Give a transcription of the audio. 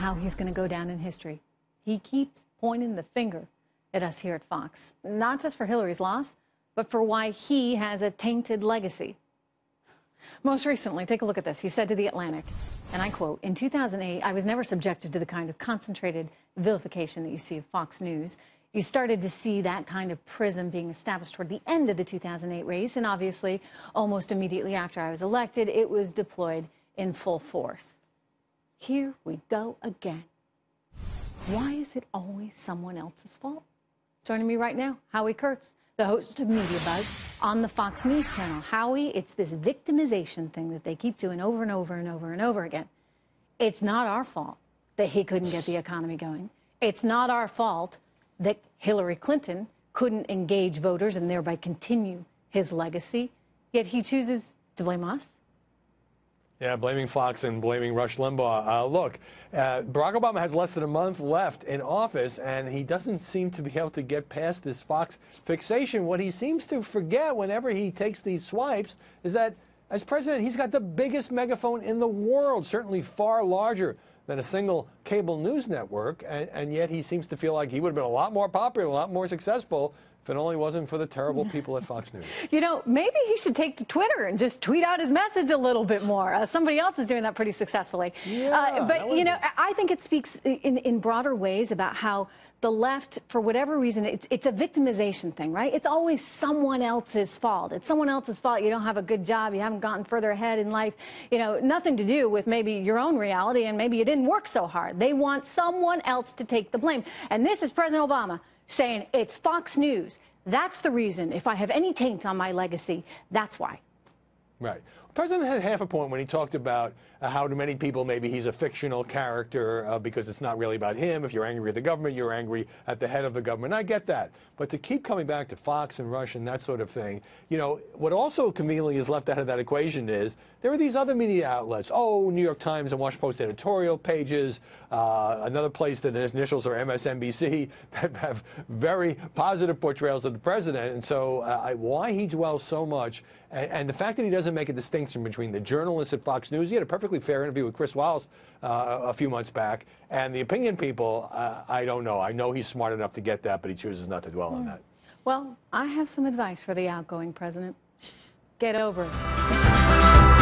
how he's going to go down in history. He keeps pointing the finger at us here at Fox, not just for Hillary's loss, but for why he has a tainted legacy. Most recently, take a look at this. He said to The Atlantic, and I quote, "In 2008, I was never subjected to the kind of concentrated vilification that you see of Fox News. You started to see that kind of prism being established toward the end of the 2008 race, and obviously, almost immediately after I was elected, it was deployed in full force." Here we go again. Why is it always someone else's fault? Joining me right now, Howie Kurtz, the host of Media Buzz on the Fox News channel. Howie, it's this victimization thing that they keep doing over and over and over and over again. It's not our fault that he couldn't get the economy going. It's not our fault that Hillary Clinton couldn't engage voters and thereby continue his legacy, yet he chooses to blame us. Yeah, blaming Fox and blaming Rush Limbaugh. Look, Barack Obama has less than a month left in office, and he doesn't seem to be able to get past this Fox fixation. What he seems to forget whenever he takes these swipes is that as president, he's got the biggest megaphone in the world, certainly far larger than a single cable news network, and yet he seems to feel like he would have been a lot more popular, a lot more successful if it only wasn't for the terrible people at Fox News. You know, maybe he should take to Twitter and just tweet out his message a little bit more. Somebody else is doing that pretty successfully. Yeah, but, you know, I think it speaks in broader ways about how the left, for whatever reason, it's a victimization thing, right? It's always someone else's fault. It's someone else's fault. You don't have a good job. You haven't gotten further ahead in life. You know, nothing to do with maybe your own reality, and maybe you didn't work so hard. They want someone else to take the blame. And this is President Obama saying it's Fox News. That's the reason. If I have any taint on my legacy, that's why. Right. The president had half a point when he talked about how to many people maybe he's a fictional character because it's not really about him. If you're angry at the government, you're angry at the head of the government. I get that. But to keep coming back to Fox and Rush and that sort of thing, you know, what also conveniently is left out of that equation is there are these other media outlets. Oh, New York Times and Washington Post editorial pages, another place that his initials are MSNBC, that have very positive portrayals of the president. And so why he dwells so much, and the fact that he doesn't make a distinction between the journalists at Fox News. He had a perfectly fair interview with Chris Wallace a few months back, and the opinion people, I don't know. I know he's smart enough to get that, but he chooses not to dwell on that. Well, I have some advice for the outgoing president. Get over it.